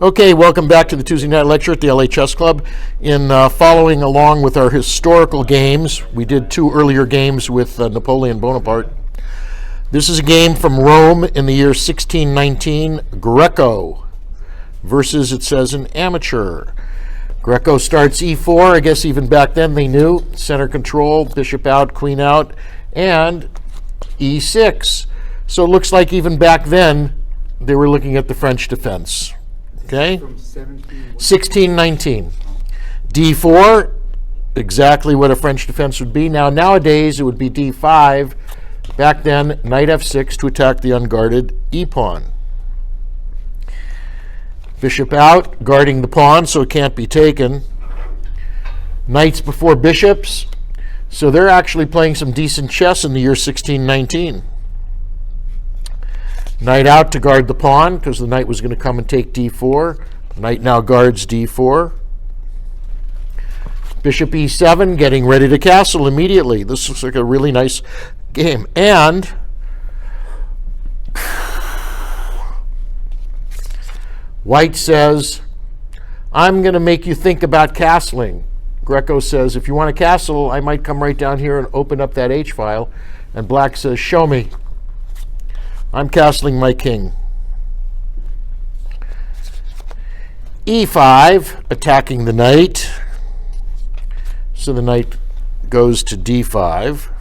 Okay, welcome back to the Tuesday night lecture at the LA Chess Club. In following along with our historical games, we did two earlier games with Napoleon Bonaparte. This is a game from Rome in the year 1619, Greco versus, it says, an amateur. Greco starts e4. I guess even back then they knew. Center control, bishop out, queen out, and e6. So it looks like even back then they were looking at the French defense. Okay? From 1619. d4, exactly what a French defense would be. Now, nowadays, it would be d5. Back then, knight f6 to attack the unguarded e-pawn. Bishop out, guarding the pawn so it can't be taken. Knights before bishops. So they're actually playing some decent chess in the year 1619. Knight out to guard the pawn because the knight was going to come and take d4. Knight now guards d4. Bishop e7, getting ready to castle immediately. This looks like a really nice game. And White says, I'm going to make you think about castling. Greco says, if you want to castle, I might come right down here and open up that H file. And Black says, show me. I'm castling my king. e5, attacking the knight. So the knight goes to d5.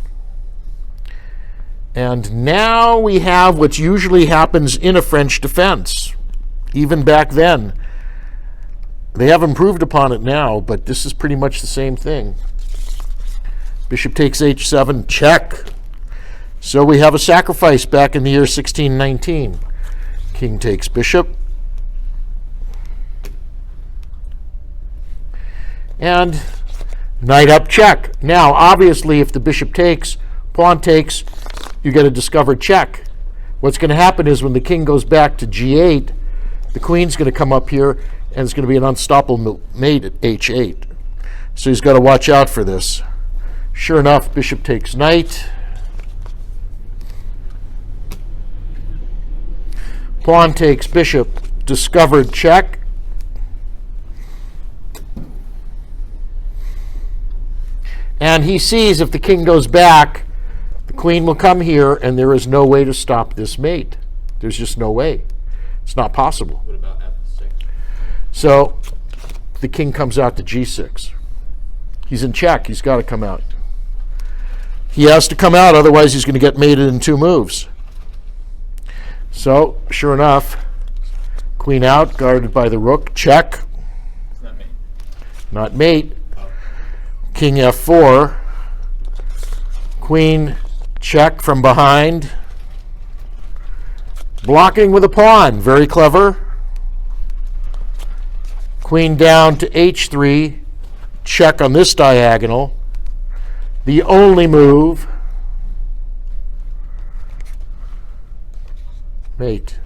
And now we have what usually happens in a French defense. Even back then. They have improved upon it now, but this is pretty much the same thing. Bishop takes h7, check. So we have a sacrifice back in the year 1619. King takes bishop. And knight up, check. Now, obviously, if the bishop takes, pawn takes, you get a discovered check. What's going to happen is when the king goes back to g8, the queen's going to come up here, and it's going to be an unstoppable mate at h8. So he's got to watch out for this. Sure enough, bishop takes knight. Pawn takes bishop, discovered check. And he sees if the king goes back, the queen will come here, and there is no way to stop this mate. There's just no way. It's not possible. What about f6? So the king comes out to g6. He's in check. He's got to come out. He has to come out, otherwise he's going to get mated in two moves. So, sure enough, queen out, guarded by the rook, check. It's not mate. Not mate. Oh. King f4. Queen check from behind. Blocking with a pawn, very clever. Queen down to h3, check on this diagonal. The only move. Mate.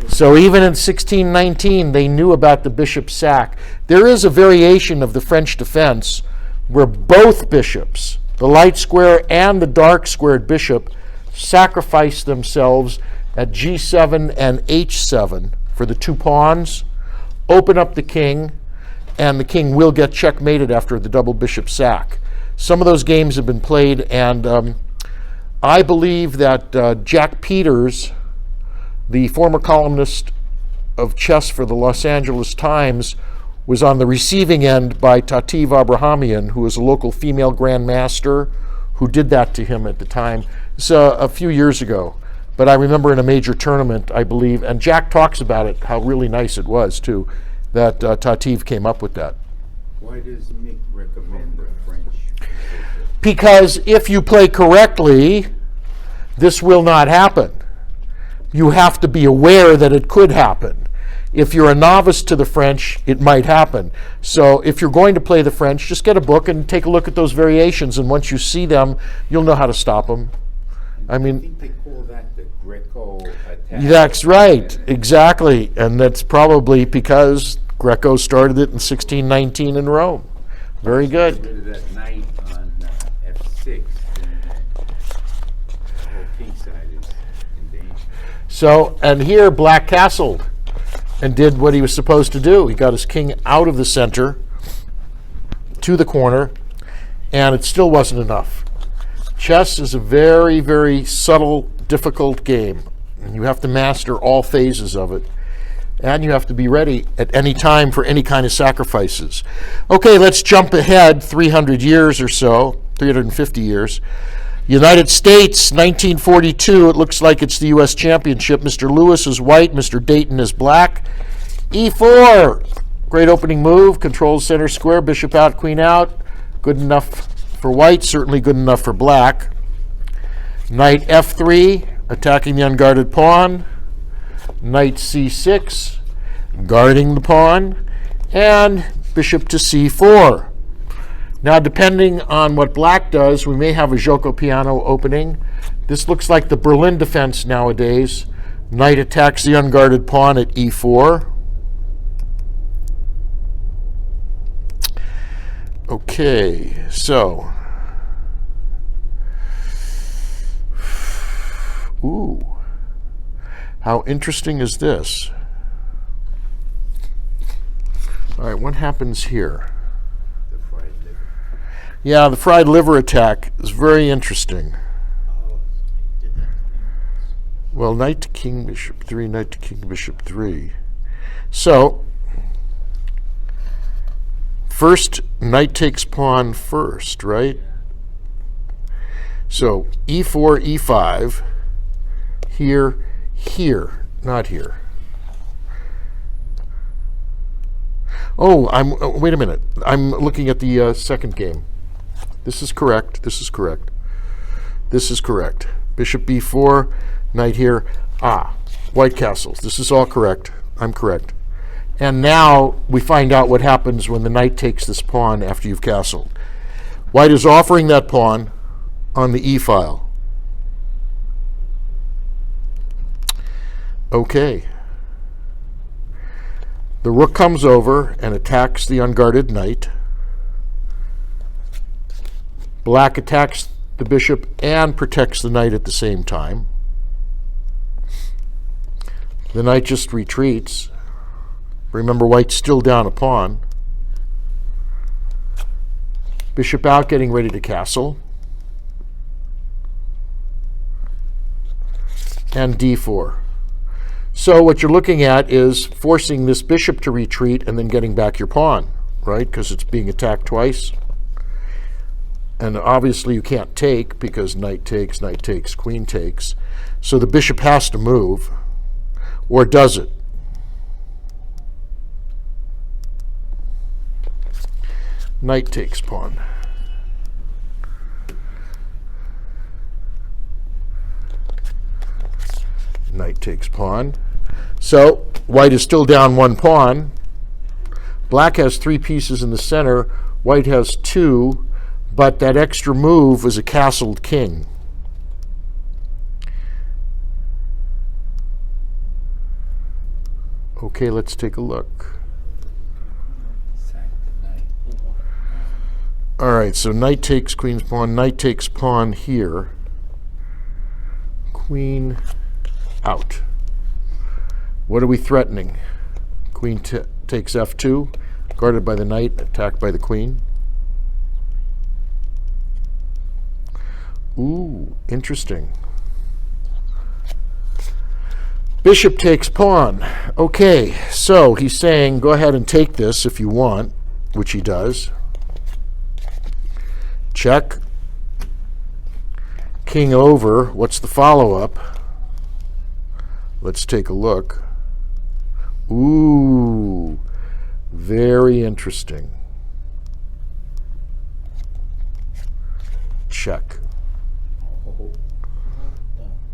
So even in 1619, they knew about the bishop sack. There is a variation of the French defense where both bishops, the light square and the dark squared bishop, sacrifice themselves at g7 and h7 for the two pawns, open up the king, and the king will get checkmated after the double bishop sack. Some of those games have been played, and I believe that Jack Peters, the former columnist of chess for the Los Angeles Times, was on the receiving end by Tativ Abrahamian, who was a local female grandmaster who did that to him at the time. It's a few years ago. But I remember in a major tournament, I believe, and Jack talks about it, how really nice it was, too, that Tativ came up with that. Why does Mick recommend the French? Because if you play correctly, this will not happen. You have to be aware that it could happen. If you're a novice to the French, it might happen. So if you're going to play the French, just get a book and take a look at those variations, and once you see them, you'll know how to stop them. I mean, think they call that the Greco attack. That's right, exactly. And that's probably because Greco started it in 1619 in Rome. Very good. Rid of that knight on f6, and the whole king side is in danger. So, and here black castled and did what he was supposed to do. He got his king out of the center to the corner, and it still wasn't enough. Chess is a very, very subtle, difficult game, and you have to master all phases of it. And you have to be ready at any time for any kind of sacrifices. Okay, let's jump ahead 300 years or so, 350 years. United States, 1942, it looks like it's the U.S. Championship. Mr. Lewis is white, Mr. Dayton is black. E4, great opening move, controls center square, bishop out, queen out. Good enough for white, certainly good enough for black. Knight F3, attacking the unguarded pawn. Knight C6, guarding the pawn. And bishop to C4. Now, depending on what black does, we may have a Joko piano opening. This looks like the Berlin defense nowadays. Knight attacks the unguarded pawn at E4. Okay, so. Ooh. How interesting is this? All right, what happens here? The fried liver. Yeah, the fried liver attack is very interesting. Oh, he did that to me. Well, knight to king, bishop 3, knight to king, bishop 3. So, first, knight takes pawn first, right? So, e4, e5, here, here, not here. Oh, wait a minute. I'm looking at the second game. This is correct. This is correct. This is correct. Bishop b4, knight here. Ah, white castles. This is all correct. I'm correct. And now we find out what happens when the knight takes this pawn after you've castled. White is offering that pawn on the e file. Okay. The rook comes over and attacks the unguarded knight. Black attacks the bishop and protects the knight at the same time. The knight just retreats. Remember, white's still down a pawn. Bishop out, getting ready to castle. And d4. So what you're looking at is forcing this bishop to retreat and then getting back your pawn, right? Because it's being attacked twice. And obviously you can't take because knight takes, queen takes. So the bishop has to move. Or does it? Knight takes pawn. Knight takes pawn. So white is still down one pawn. Black has three pieces in the center. White has two, but that extra move is a castled king. Okay, let's take a look. Sack the knight. All right, so knight takes queen's pawn. Knight takes pawn here. Queen out. What are we threatening? Queen takes f2, guarded by the knight, attacked by the queen. Ooh, interesting. Bishop takes pawn. Okay, so he's saying go ahead and take this if you want, which he does. Check. King over. What's the follow-up? Let's take a look. Ooh, very interesting. Check. Oh,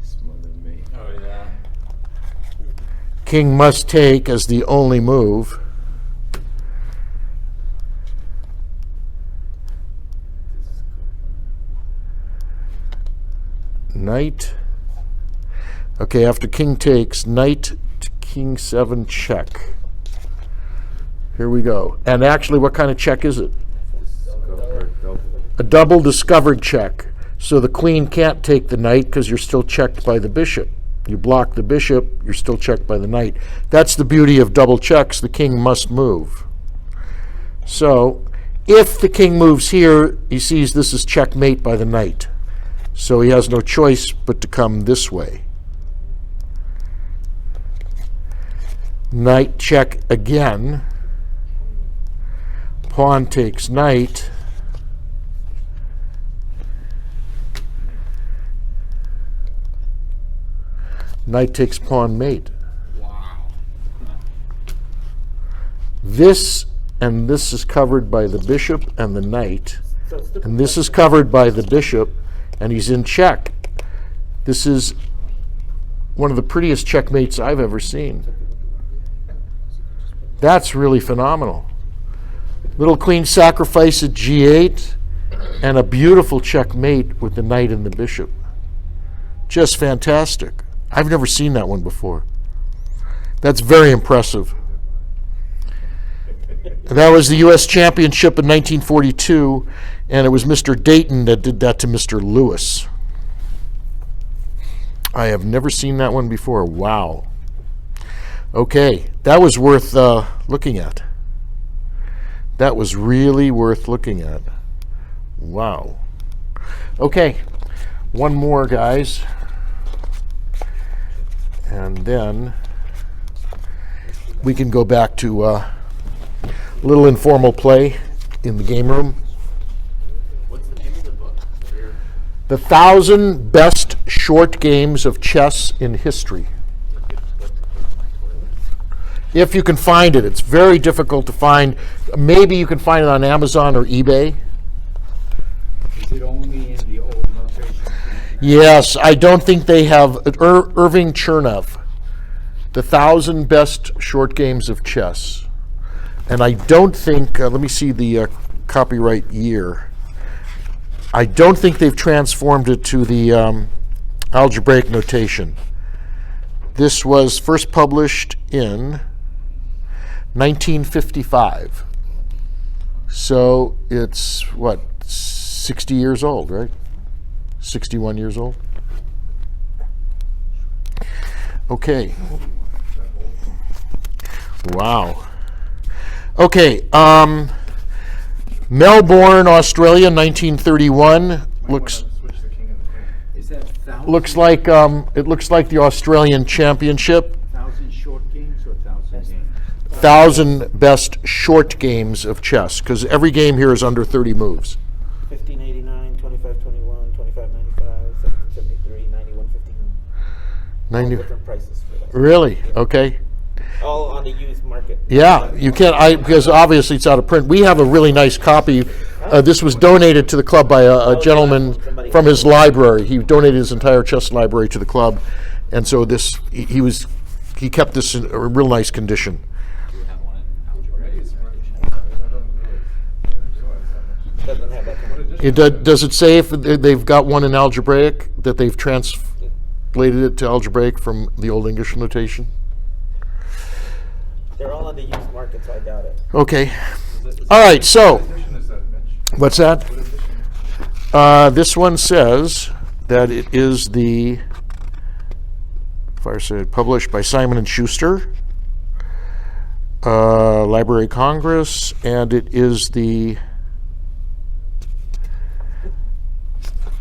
smothered me. Oh, yeah. King must take as the only move. Knight. Okay, after king takes, knight to king 7 check. Here we go. And actually, what kind of check is it? Discovered double. A double discovered check. So the queen can't take the knight because you're still checked by the bishop. You block the bishop, you're still checked by the knight. That's the beauty of double checks. The king must move. So if the king moves here, he sees this is checkmate by the knight. So he has no choice but to come this way. Knight check again. Pawn takes knight. Knight takes pawn mate. Wow. This and this is covered by the bishop and the knight. So it's And this is covered by the bishop, and he's in check. This is one of the prettiest checkmates I've ever seen. That's really phenomenal. Little queen sacrifice at g8, and a beautiful checkmate with the knight and the bishop. Just fantastic. I've never seen that one before. That's very impressive. That was the U.S. Championship in 1942, and it was Mr. Dayton that did that to Mr. Lewis. I have never seen that one before. Wow. Okay, that was worth looking at. That was really worth looking at. Wow. Okay, one more, guys. And then we can go back to a little informal play in the game room. What's the name of the book? The 1,000 Best Short Games of Chess in History. If you can find it. It's very difficult to find. Maybe you can find it on Amazon or eBay. Is it only in the old notation? Yes, I don't think they have Irving Chernev, the 1,000 Best Short Games of Chess. And I don't think, let me see the copyright year. I don't think they've transformed it to the algebraic notation. This was first published in 1955. So it's, what, 60 years old, right? 61 years old. Okay. Wow. Okay. Melbourne, Australia, 1931. Looks Is that 1,000? looks like it looks like the Australian Championship. 1,000 short games or 1,000 games? 1,000 best short games of chess, because every game here is under 30 moves. 1589, 2521, 2595, 1773, 9159. 90. Different prices for that. Really? Okay. All on the used market. Yeah, you can't. Because obviously it's out of print. We have a really nice copy. This was donated to the club by a gentleman from his library. He donated his entire chess library to the club, and so this he kept this in a real nice condition. Do you have one in algebraic? Doesn't have that kind of- Does it say if they've got one in algebraic, that they've translated it to algebraic from the Old English notation? They're all on the used market, so I doubt it. Okay. All right, so what's that? This one says that it is the Fireside, published by Simon & Schuster, Library of Congress, and it is the,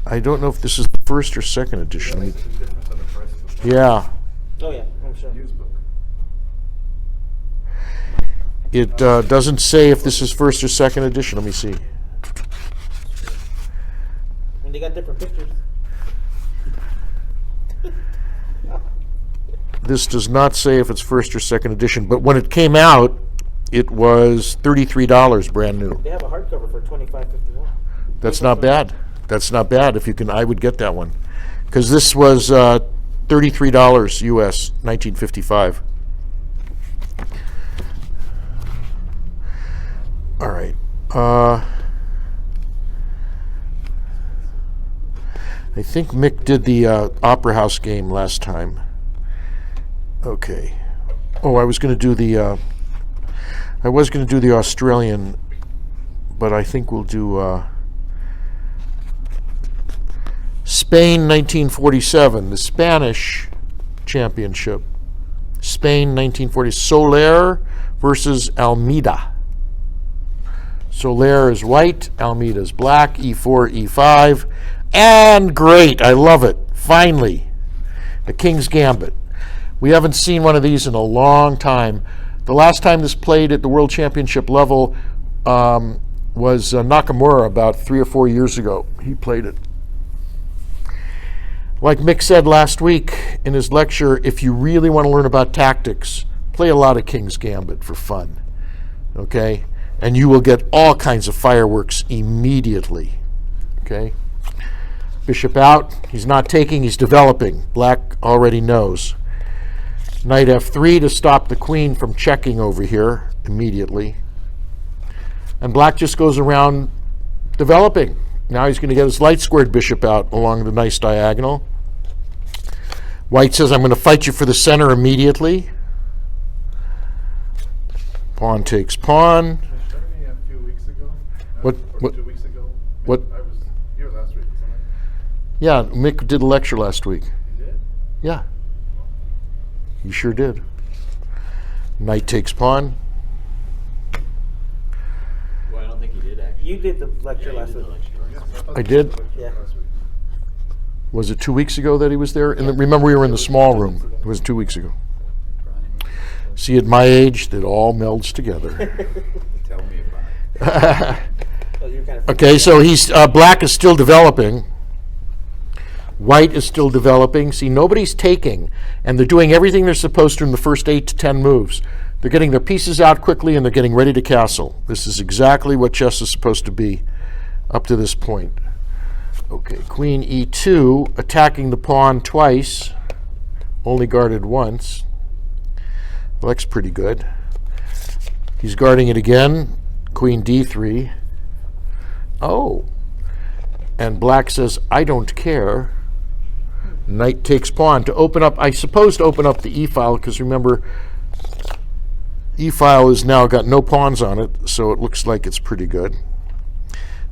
I don't know if this is the first or second edition. Yeah, Oh yeah, I'm sure. it doesn't say if this is first or second edition. Let me see. And they got different pictures. This does not say if it's first or second edition, but when it came out, it was $33 brand new. They have a hardcover for $25.51. That's not bad. That's not bad. If you can, I would get that one, because this was $33 US, 1955. All right. I think Mick did the Opera House game last time. Okay. Oh, I was going to do the Australian, but I think we'll do Spain 1947. The Spanish Championship. Spain, 1940. Soler versus Almeida. Soler is white, Almeida is black, e4, e5. And great, I love it. Finally, the King's Gambit. We haven't seen one of these in a long time. The last time this played at the World Championship level was Nakamura about 3 or 4 years ago. He played it. Like Mick said last week in his lecture, if you really want to learn about tactics, play a lot of King's Gambit for fun, okay? And you will get all kinds of fireworks immediately, okay? Bishop out, he's not taking, he's developing. Black already knows. Knight f3 to stop the queen from checking over here immediately. And black just goes around developing. Now he's going to get his light squared bishop out along the nice diagonal. White says, I'm going to fight you for the center immediately. Pawn takes pawn. A few weeks ago. What? 2 weeks ago. What? I was here last week. Yeah, Mick did a lecture last week. You did? Yeah. He sure did. Knight takes pawn. Well, I don't think he did actually. You did the lecture last week. Yes, I did? Yeah. Last week. Was it 2 weeks ago that he was there? And remember, we were in the small room. It was 2 weeks ago. See, at my age, it all melds together. Tell me about it. Oh, you're kind of Okay, so he's black is still developing. White is still developing. See, nobody's taking, and they're doing everything they're supposed to in the first 8 to 10 moves. They're getting their pieces out quickly, and they're getting ready to castle. This is exactly what chess is supposed to be up to this point. Okay, queen e2, attacking the pawn twice, only guarded once. Looks pretty good. He's guarding it again, queen d3. Oh, and black says, I don't care. Knight takes pawn to open up, I suppose to open up the e-file, because remember, e-file has now got no pawns on it, so it looks like it's pretty good.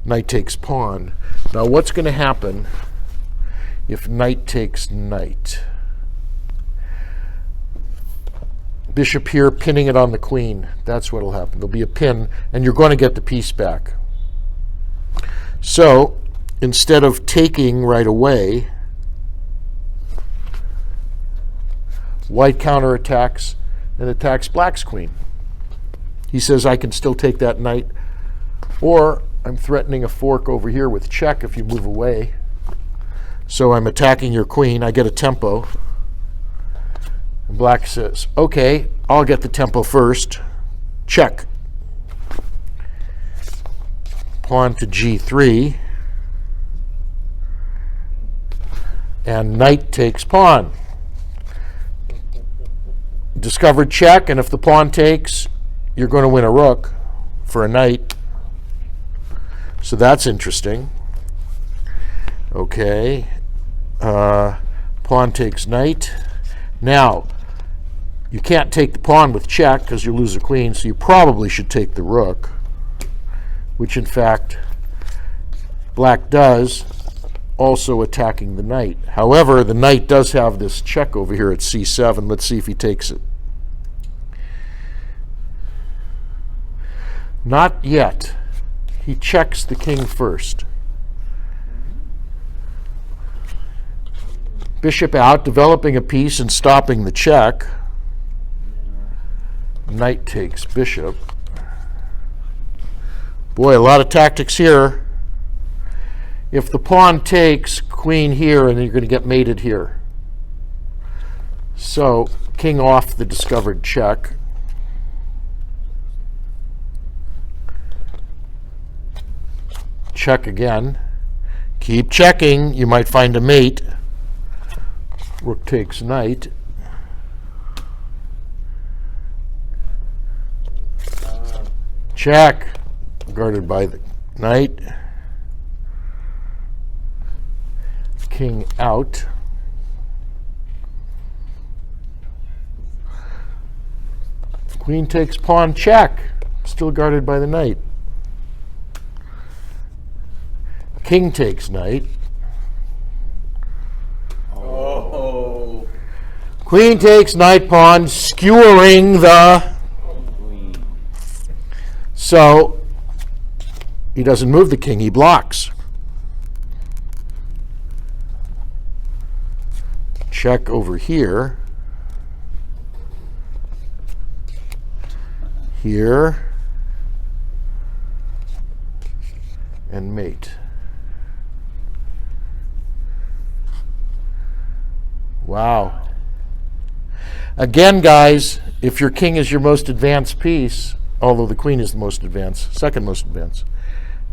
Knight takes pawn. Now what's going to happen if knight takes knight? Bishop here pinning it on the queen. That's what will happen. There'll be a pin, and you're going to get the piece back. So instead of taking right away, white counterattacks and attacks black's queen. He says, I can still take that knight, or I'm threatening a fork over here with check if you move away. So I'm attacking your queen. I get a tempo. And black says, okay, I'll get the tempo first. Check. Pawn to g3. And knight takes pawn. Discovered check, and if the pawn takes, you're going to win a rook for a knight. So that's interesting. Okay. Pawn takes knight. Now, you can't take the pawn with check because you lose a queen, so you probably should take the rook, which in fact black does, also attacking the knight. However, the knight does have this check over here at c7. Let's see if he takes it. Not yet. He checks the king first. Bishop out, developing a piece and stopping the check. Knight takes bishop. Boy, a lot of tactics here. If the pawn takes, queen here, and then you're going to get mated here. So, king off the discovered check. Check again. Keep checking. You might find a mate. Rook takes knight. Check. Guarded by the knight. King out. Queen takes pawn, check. Still guarded by the knight. King takes knight. Oh. Queen takes knight pawn, skewering the... So he doesn't move the king, he blocks. Check over here. Here. And mate. Wow. Again, guys, if your king is your most advanced piece, although the queen is the most advanced, second most advanced,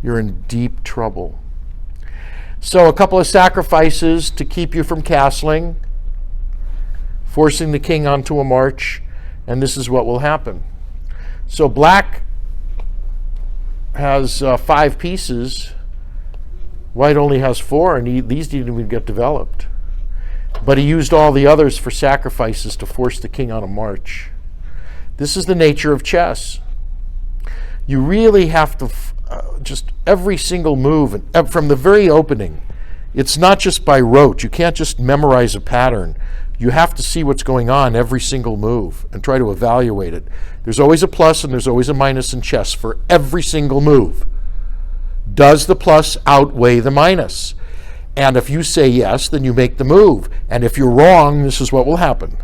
you're in deep trouble. So a couple of sacrifices to keep you from castling, forcing the king onto a march, and this is what will happen. So black has 5 pieces, white only has 4, and these didn't even get developed. But he used all the others for sacrifices to force the king on a march. This is the nature of chess. You really have to just every single move, and from the very opening, it's not just by rote. You can't just memorize a pattern. You have to see what's going on every single move and try to evaluate it. There's always a plus and there's always a minus in chess for every single move. Does the plus outweigh the minus? And if you say yes, then you make the move. And if you're wrong, this is what will happen.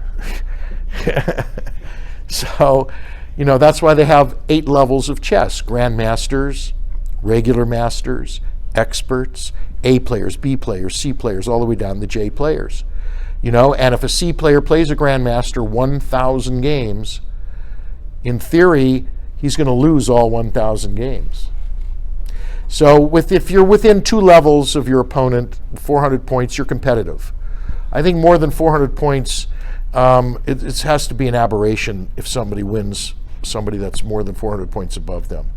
So, that's why they have 8 levels of chess: grandmasters, regular masters, experts, A players, B players, C players, all the way down to J players. And if a C player plays a grandmaster 1,000 games, in theory, he's going to lose all 1,000 games. So if you're within 2 levels of your opponent, 400 points, you're competitive. I think more than 400 points, it has to be an aberration if somebody wins somebody that's more than 400 points above them.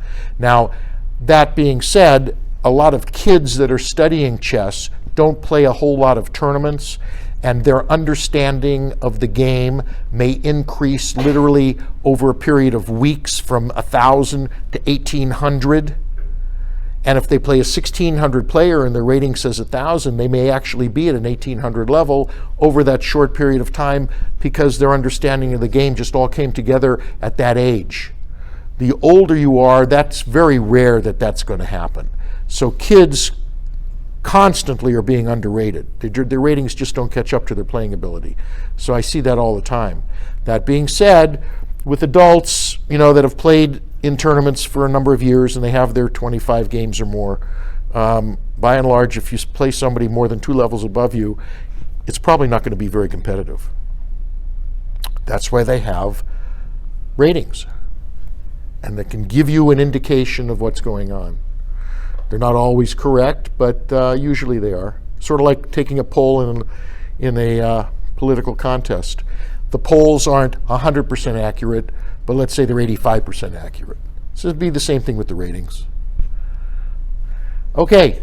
Now, that being said, a lot of kids that are studying chess don't play a whole lot of tournaments, and their understanding of the game may increase literally over a period of weeks from 1,000 to 1,800. And if they play a 1,600 player and their rating says 1,000, they may actually be at an 1,800 level over that short period of time because their understanding of the game just all came together at that age. The older you are, that's very rare that that's going to happen. So kids constantly are being underrated. Their ratings just don't catch up to their playing ability. So I see that all the time. That being said, with adults, that have played in tournaments for a number of years and they have their 25 games or more, by and large, if you play somebody more than 2 levels above you, it's probably not going to be very competitive. That's why they have ratings, and they can give you an indication of what's going on. They're not always correct, but usually they are. Sort of like taking a poll in a political contest. The polls aren't 100% accurate, but let's say they're 85% accurate. So it'd be the same thing with the ratings. Okay,